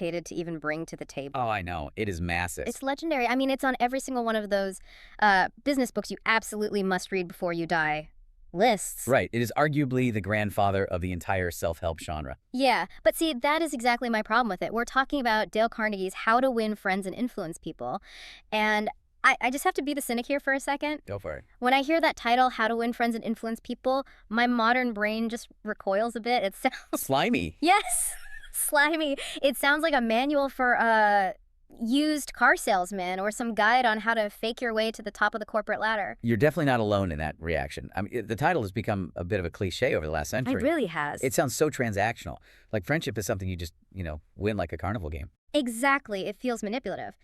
complicated to even bring to the table. Oh, I know. It is massive. It's legendary. I mean, it's on every single one of those business books you absolutely must read before you die lists. Right. It is arguably the grandfather of the entire self-help genre. Yeah, but see, that is exactly my problem with it. We're talking about Dale Carnegie's How to Win Friends and Influence People, and I just have to be the cynic here for a second. Go for it. When I hear that title, How to Win Friends and Influence People, my modern brain just recoils a bit. It sounds... Slimy. Yes, slimy. It sounds like a manual for a used car salesman or some guide on how to fake your way to the top of the corporate ladder. You're definitely not alone in that reaction. I mean, the title has become a bit of a cliche over the last century. It really has. It sounds so transactional. Like friendship is something you just, win like a carnival game. Exactly. It feels manipulative.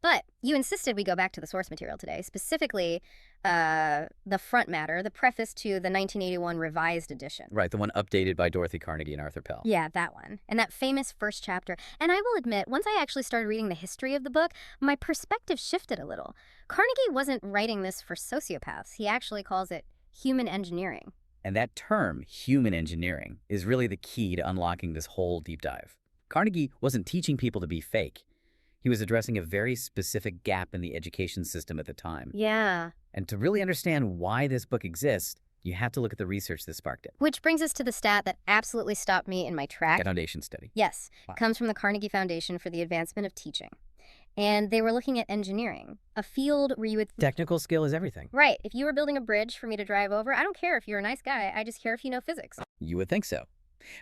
But you insisted we go back to the source material today, specifically the front matter, the preface to the 1981 revised edition. Right, the one updated by Dorothy Carnegie and Arthur Pell. Yeah, that one. And that famous first chapter. And I will admit, once I actually started reading the history of the book, my perspective shifted a little. Carnegie wasn't writing this for sociopaths. He actually calls it human engineering. And that term, human engineering, is really the key to unlocking this whole deep dive. Carnegie wasn't teaching people to be fake. He was addressing a very specific gap in the education system at the time. Yeah. And to really understand why this book exists, you have to look at the research that sparked it. Which brings us to the stat that absolutely stopped me in my track. Foundation study. Yes. Wow. It comes from the Carnegie Foundation for the Advancement of Teaching. And they were looking at engineering, a field where you would... Technical skill is everything. Right. If you were building a bridge for me to drive over, I don't care if you're a nice guy. I just care if you know physics. You would think so.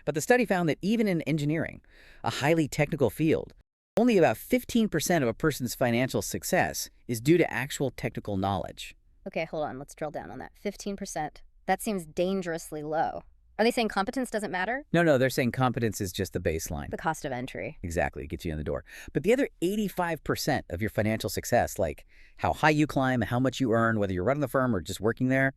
But the study found that even in engineering, a highly technical field, only about 15% of a person's financial success is due to actual technical knowledge. Okay, hold on. Let's drill down on that. 15%. That seems dangerously low. Are they saying competence doesn't matter? No, they're saying competence is just the baseline. The cost of entry. Exactly, it gets you in the door. But the other 85% of your financial success, like how high you climb, how much you earn, whether you're running the firm or just working there,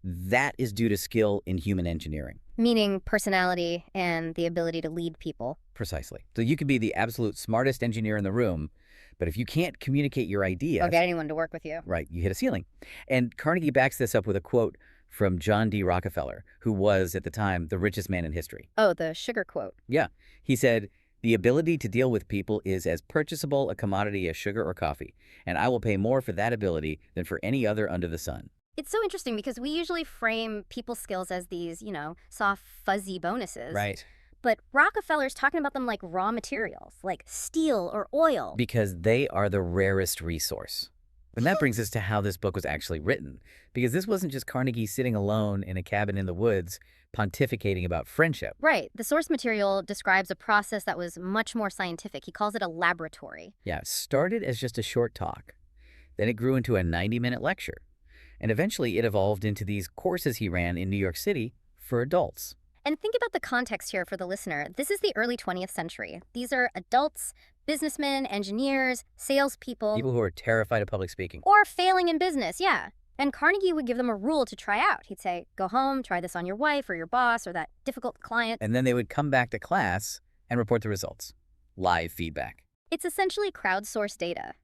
that is due to skill in human engineering. Meaning personality and the ability to lead people. Precisely. So you could be the absolute smartest engineer in the room, but if you can't communicate your ideas... Or get anyone to work with you. Right, you hit a ceiling. And Carnegie backs this up with a quote from John D. Rockefeller, who was, at the time, the richest man in history. Oh, the sugar quote. Yeah. He said, "The ability to deal with people is as purchasable a commodity as sugar or coffee, and I will pay more for that ability than for any other under the sun." It's so interesting because we usually frame people skills as these, soft, fuzzy bonuses. Right. But Rockefeller's talking about them like raw materials, like steel or oil. Because they are the rarest resource. And that brings us to how this book was actually written. Because this wasn't just Carnegie sitting alone in a cabin in the woods pontificating about friendship. Right. The source material describes a process that was much more scientific. He calls it a laboratory. Yeah, it started as just a short talk. Then it grew into a 90-minute lecture. And eventually it evolved into these courses he ran in New York City for adults. And think about the context here for the listener. This is the early 20th century. These are adults, businessmen, engineers, salespeople. People who are terrified of public speaking. Or failing in business, yeah. And Carnegie would give them a rule to try out. He'd say, go home, try this on your wife or your boss or that difficult client. And then they would come back to class and report the results. Live feedback. It's essentially crowdsourced data.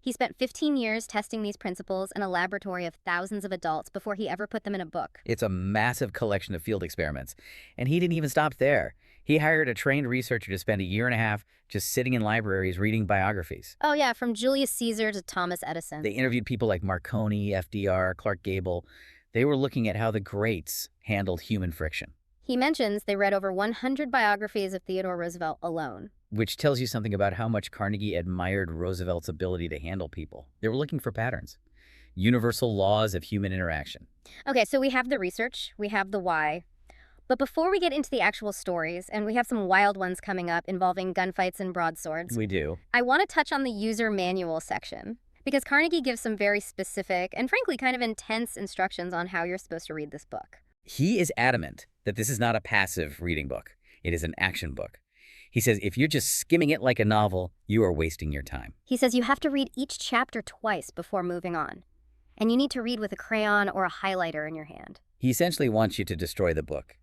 He spent 15 years testing these principles in a laboratory of thousands of adults before he ever put them in a book. It's a massive collection of field experiments. And he didn't even stop there. He hired a trained researcher to spend a year and a half just sitting in libraries reading biographies. Oh yeah, from Julius Caesar to Thomas Edison. They interviewed people like Marconi, FDR, Clark Gable. They were looking at how the greats handled human friction. He mentions they read over 100 biographies of Theodore Roosevelt alone. Which tells you something about how much Carnegie admired Roosevelt's ability to handle people. They were looking for patterns. Universal laws of human interaction. Okay, so we have the research, we have the why. But before we get into the actual stories, and we have some wild ones coming up involving gunfights and broadswords, We do. I want to touch on the user manual section. Because Carnegie gives some very specific and frankly kind of intense instructions on how you're supposed to read this book. He is adamant that this is not a passive reading book. It is an action book. He says if you're just skimming it like a novel, you are wasting your time. He says you have to read each chapter twice before moving on. And you need to read with a crayon or a highlighter in your hand. He essentially wants you to destroy the book.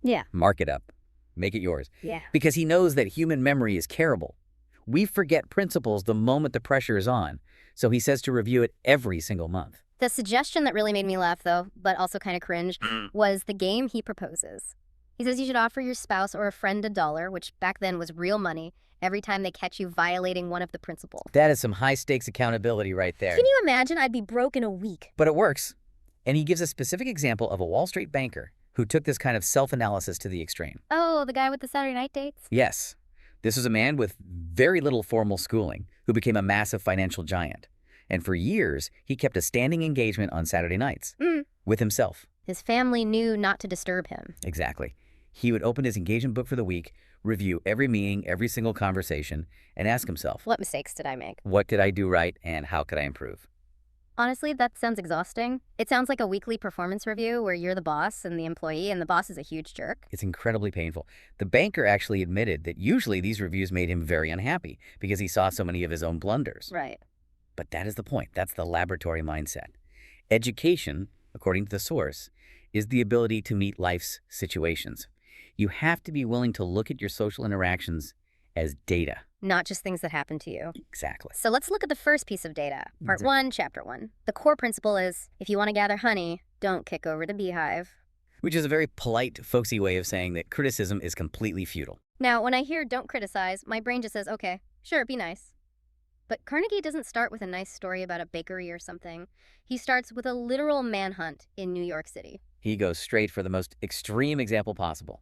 Yeah. Mark it up. Make it yours. Yeah. Because he knows that human memory is terrible. We forget principles the moment the pressure is on. So he says to review it every single month. The suggestion that really made me laugh, though, but also kind of cringe, was the game he proposes. He says you should offer your spouse or a friend $1, which back then was real money, every time they catch you violating one of the principles. That is some high-stakes accountability right there. Can you imagine? I'd be broke in a week. But it works. And he gives a specific example of a Wall Street banker who took this kind of self-analysis to the extreme. Oh, the guy with the Saturday night dates? Yes. This was a man with very little formal schooling who became a massive financial giant. And for years, he kept a standing engagement on Saturday nights with himself. His family knew not to disturb him. Exactly. He would open his engagement book for the week, review every meeting, every single conversation, and ask himself, What mistakes did I make? what did I do right and how could I improve? Honestly, that sounds exhausting. It sounds like a weekly performance review where you're the boss and the employee, and the boss is a huge jerk. It's incredibly painful. The banker actually admitted that usually these reviews made him very unhappy because he saw so many of his own blunders. Right. But that is the point. That's the laboratory mindset. Education, according to the source, is the ability to meet life's situations. You have to be willing to look at your social interactions as data. Not just things that happen to you. Exactly. So let's look at the first piece of data. Part 1, Chapter 1. The core principle is, if you want to gather honey, don't kick over the beehive. Which is a very polite, folksy way of saying that criticism is completely futile. Now, when I hear don't criticize, my brain just says, okay, sure, be nice. But Carnegie doesn't start with a nice story about a bakery or something. He starts with a literal manhunt in New York City. He goes straight for the most extreme example possible.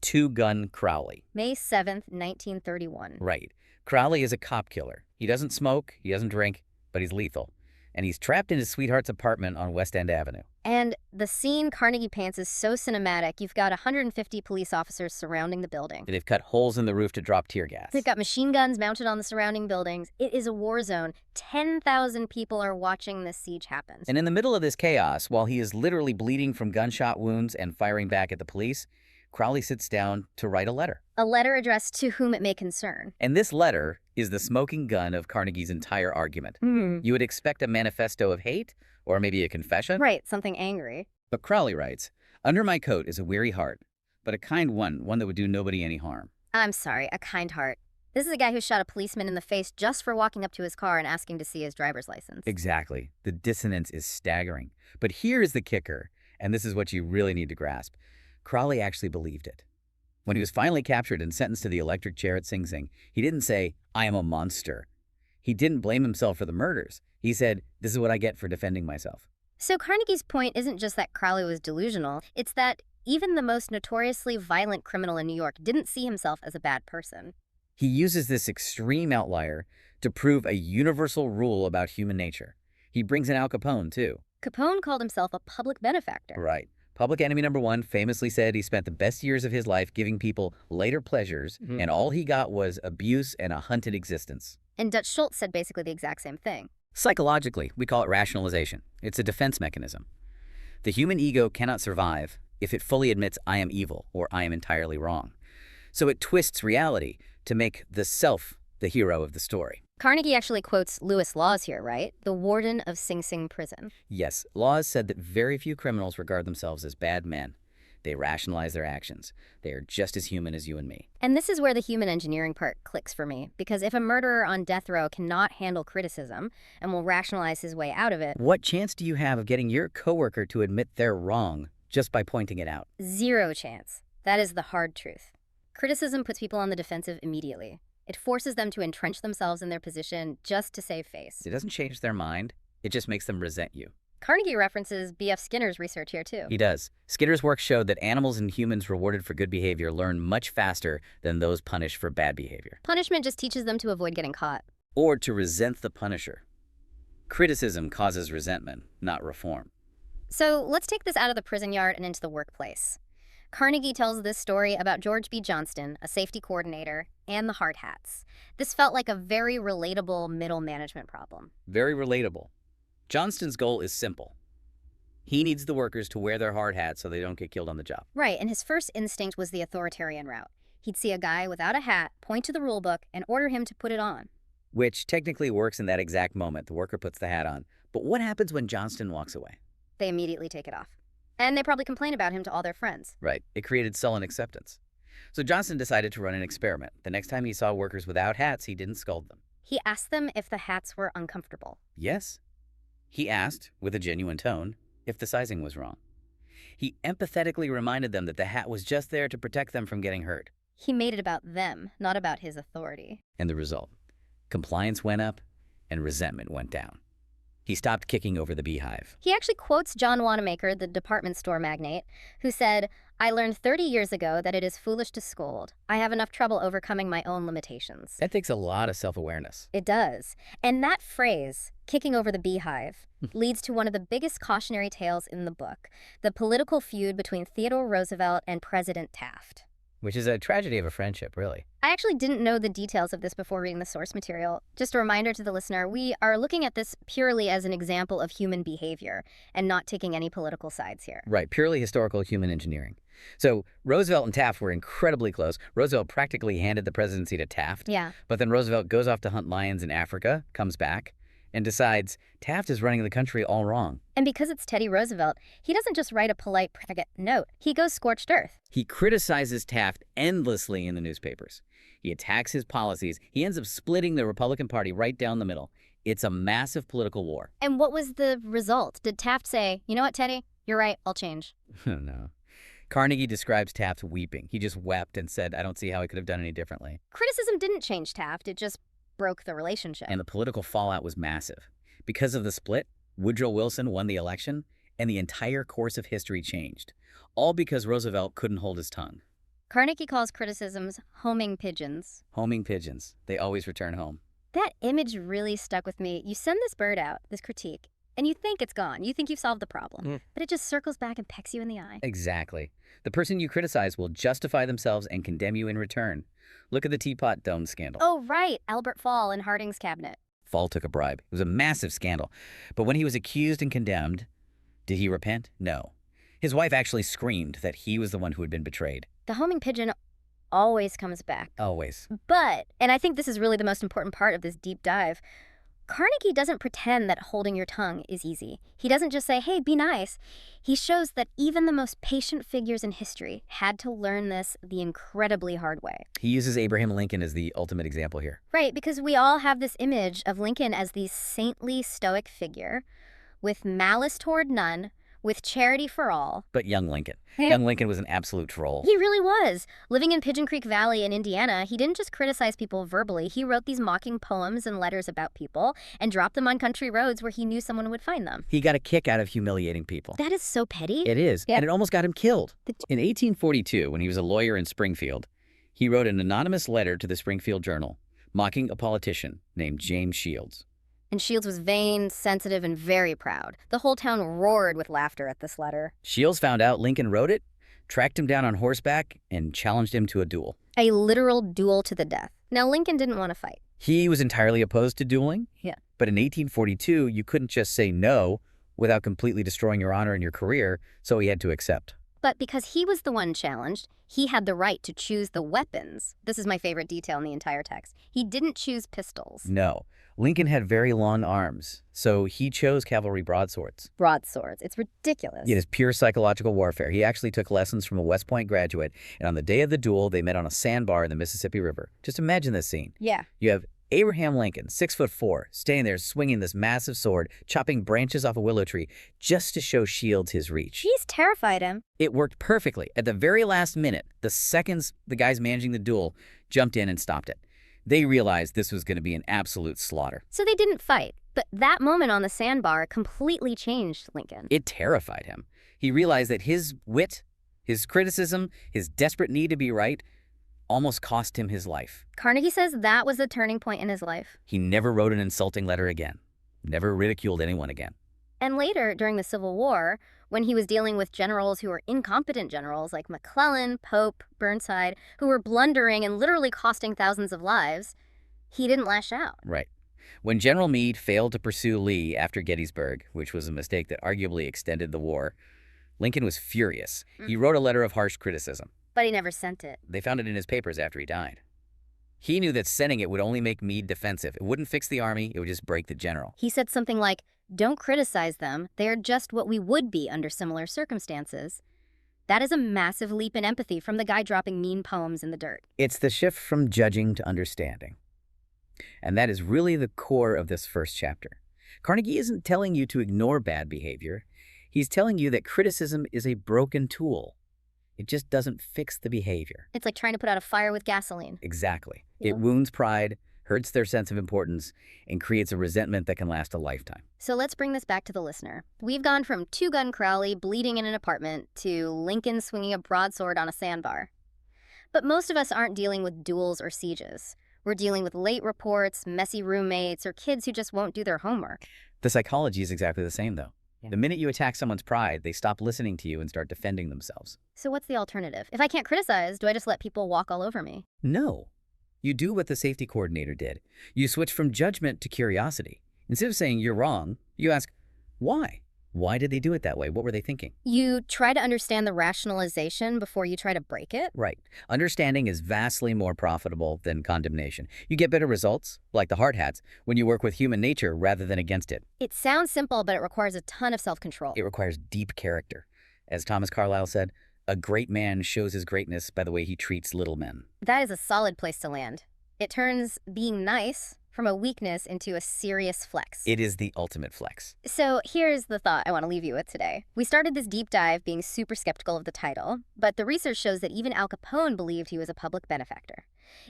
Two-gun Crowley. May 7th, 1931. Right. Crowley is a cop killer. He doesn't smoke, he doesn't drink, but he's lethal. And he's trapped in his sweetheart's apartment on West End Avenue. And the scene Carnegie paints is so cinematic. You've got 150 police officers surrounding the building. They've cut holes in the roof to drop tear gas. They've got machine guns mounted on the surrounding buildings. It is a war zone. 10,000 people are watching this siege happen. And in the middle of this chaos, while he is literally bleeding from gunshot wounds and firing back at the police, Crowley sits down to write a letter. A letter addressed to whom it may concern. And this letter is the smoking gun of Carnegie's entire argument. You would expect a manifesto of hate, or maybe a confession. Right, something angry. But Crowley writes, "Under my coat is a weary heart, but a kind one that would do nobody any harm." I'm sorry, a kind heart. This is a guy who shot a policeman in the face just for walking up to his car and asking to see his driver's license. Exactly. The dissonance is staggering. But here is the kicker, and this is what you really need to grasp. Crowley actually believed it. When he was finally captured and sentenced to the electric chair at Sing Sing, he didn't say, "I am a monster." He didn't blame himself for the murders. He said, "This is what I get for defending myself." So Carnegie's point isn't just that Crowley was delusional, it's that even the most notoriously violent criminal in New York didn't see himself as a bad person. He uses this extreme outlier to prove a universal rule about human nature. He brings in Al Capone, too. Capone called himself a public benefactor. Right. Public enemy number one famously said he spent the best years of his life giving people later pleasures, and all he got was abuse and a hunted existence. And Dutch Schultz said basically the exact same thing. Psychologically, we call it rationalization. It's a defense mechanism. The human ego cannot survive if it fully admits I am evil or I am entirely wrong. So it twists reality to make the self the hero of the story. Carnegie actually quotes Lewis Laws here, right? The warden of Sing Sing prison. Yes, Laws said that very few criminals regard themselves as bad men. They rationalize their actions. They are just as human as you and me. And this is where the human engineering part clicks for me, because if a murderer on death row cannot handle criticism and will rationalize his way out of it, what chance do you have of getting your coworker to admit they're wrong just by pointing it out? Zero chance. That is the hard truth. Criticism puts people on the defensive immediately. It forces them to entrench themselves in their position just to save face. It doesn't change their mind. It just makes them resent you. Carnegie references B.F. Skinner's research here, too. He does. Skinner's work showed that animals and humans rewarded for good behavior learn much faster than those punished for bad behavior. Punishment just teaches them to avoid getting caught. Or to resent the punisher. Criticism causes resentment, not reform. So let's take this out of the prison yard and into the workplace. Carnegie tells this story about George B. Johnston, a safety coordinator, and the hard hats. This felt like a very relatable middle management problem. Very relatable. Johnston's goal is simple. He needs the workers to wear their hard hats so they don't get killed on the job. Right, and his first instinct was the authoritarian route. He'd see a guy without a hat, point to the rule book, and order him to put it on. Which technically works in that exact moment. The worker puts the hat on. But what happens when Johnston walks away? They immediately take it off. And they probably complain about him to all their friends. Right. It created sullen acceptance. So Johnston decided to run an experiment. The next time he saw workers without hats, he didn't scold them. He asked them if the hats were uncomfortable. Yes. He asked, with a genuine tone, if the sizing was wrong. He empathetically reminded them that the hat was just there to protect them from getting hurt. He made it about them, not about his authority. And the result? Compliance went up and resentment went down. He stopped kicking over the beehive. He actually quotes John Wanamaker, the department store magnate, who said, "I learned 30 years ago that it is foolish to scold. I have enough trouble overcoming my own limitations." That takes a lot of self-awareness. It does. And that phrase, kicking over the beehive, leads to one of the biggest cautionary tales in the book, the political feud between Theodore Roosevelt and President Taft. Which is a tragedy of a friendship, really. I actually didn't know the details of this before reading the source material. Just a reminder to the listener, we are looking at this purely as an example of human behavior and not taking any political sides here. Right, purely historical human engineering. So Roosevelt and Taft were incredibly close. Roosevelt practically handed the presidency to Taft. Yeah. But then Roosevelt goes off to hunt lions in Africa, comes back, and decides Taft is running the country all wrong. And because it's Teddy Roosevelt, he doesn't just write a polite note. He goes scorched earth. He criticizes Taft endlessly in the newspapers. He attacks his policies. He ends up splitting the Republican Party right down the middle. It's a massive political war. And what was the result? Did Taft say, "You know what, Teddy? You're right, I'll change"? No. Carnegie describes Taft weeping. He just wept and said, "I don't see how I could have done any differently." Criticism didn't change Taft, it just broke the relationship. And the political fallout was massive. Because of the split, Woodrow Wilson won the election, and the entire course of history changed. All because Roosevelt couldn't hold his tongue. Carnegie calls criticisms homing pigeons. Homing pigeons. They always return home. That image really stuck with me. You send this bird out, this critique, and you think it's gone. You think you've solved the problem. But it just circles back and pecks you in the eye. Exactly. The person you criticize will justify themselves and condemn you in return. Look at the Teapot Dome scandal. Oh, right. Albert Fall in Harding's cabinet. Fall took a bribe. It was a massive scandal. But when he was accused and condemned, did he repent? No. His wife actually screamed that he was the one who had been betrayed. The homing pigeon always comes back. Always. But, and I think this is really the most important part of this deep dive, Carnegie doesn't pretend that holding your tongue is easy. He doesn't just say, "Hey, be nice." He shows that even the most patient figures in history had to learn this the incredibly hard way. He uses Abraham Lincoln as the ultimate example here. Right, because we all have this image of Lincoln as the saintly, stoic figure with malice toward none, with charity for all. But young Lincoln. Young Lincoln was an absolute troll. He really was. Living in Pigeon Creek Valley in Indiana, he didn't just criticize people verbally. He wrote these mocking poems and letters about people and dropped them on country roads where he knew someone would find them. He got a kick out of humiliating people. That is so petty. It is. Yeah. And it almost got him killed. In 1842, when he was a lawyer in Springfield, he wrote an anonymous letter to the Springfield Journal mocking a politician named James Shields. And Shields was vain, sensitive, and very proud. The whole town roared with laughter at this letter. Shields found out Lincoln wrote it, tracked him down on horseback, and challenged him to a duel. A literal duel to the death. Now, Lincoln didn't want to fight. He was entirely opposed to dueling. Yeah. But in 1842, you couldn't just say no without completely destroying your honor and your career, so he had to accept. But because he was the one challenged, he had the right to choose the weapons. This is my favorite detail in the entire text. He didn't choose pistols. No. Lincoln had very long arms, so he chose cavalry broadswords. Broadswords. It's ridiculous. It is pure psychological warfare. He actually took lessons from a West Point graduate, and on the day of the duel, they met on a sandbar in the Mississippi River. Just imagine this scene. Yeah. You have Abraham Lincoln, 6'4", standing there swinging this massive sword, chopping branches off a willow tree, just to show Shields his reach. He's terrified him. It worked perfectly. At the very last minute, the seconds the guys managing the duel jumped in and stopped it. They realized this was going to be an absolute slaughter. So they didn't fight. But that moment on the sandbar completely changed Lincoln. It terrified him. He realized that his wit, his criticism, his desperate need to be right, almost cost him his life. Carnegie says that was the turning point in his life. He never wrote an insulting letter again. Never ridiculed anyone again. And later, during the Civil War, when he was dealing with generals who were incompetent generals like McClellan, Pope, Burnside, who were blundering and literally costing thousands of lives, he didn't lash out. Right. When General Meade failed to pursue Lee after Gettysburg, which was a mistake that arguably extended the war, Lincoln was furious. He wrote a letter of harsh criticism. But he never sent it. They found it in his papers after he died. He knew that sending it would only make Meade defensive. It wouldn't fix the army, it would just break the general. He said something like, "Don't criticize them. They are just what we would be under similar circumstances." That is a massive leap in empathy from the guy dropping mean poems in the dirt. It's the shift from judging to understanding. And that is really the core of this first chapter. Carnegie isn't telling you to ignore bad behavior. He's telling you that criticism is a broken tool. It just doesn't fix the behavior. It's like trying to put out a fire with gasoline. Exactly. Yeah. It wounds pride, hurts their sense of importance, and creates a resentment that can last a lifetime. So let's bring this back to the listener. We've gone from two-gun Crowley bleeding in an apartment to Lincoln swinging a broadsword on a sandbar. But most of us aren't dealing with duels or sieges. We're dealing with late reports, messy roommates, or kids who just won't do their homework. The psychology is exactly the same, though. Yeah. The minute you attack someone's pride, they stop listening to you and start defending themselves. So what's the alternative? If I can't criticize, do I just let people walk all over me? No. You do what the safety coordinator did. You switch from judgment to curiosity. Instead of saying you're wrong, you ask, why? Why did they do it that way? What were they thinking? You try to understand the rationalization before you try to break it? Right. Understanding is vastly more profitable than condemnation. You get better results, like the hard hats, when you work with human nature rather than against it. It sounds simple, but it requires a ton of self-control. It requires deep character. As Thomas Carlyle said, a great man shows his greatness by the way he treats little men. That is a solid place to land. It turns being nice from a weakness into a serious flex. It is the ultimate flex. So here's the thought I want to leave you with today. We started this deep dive being super skeptical of the title, but the research shows that even Al Capone believed he was a public benefactor.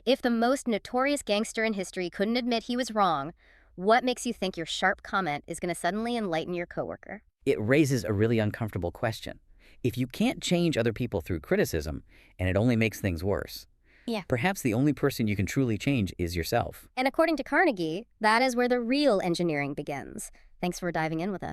If the most notorious gangster in history couldn't admit he was wrong, what makes you think your sharp comment is going to suddenly enlighten your coworker? It raises a really uncomfortable question. If you can't change other people through criticism, and it only makes things worse, perhaps the only person you can truly change is yourself. And according to Carnegie, that is where the real engineering begins. Thanks for diving in with us.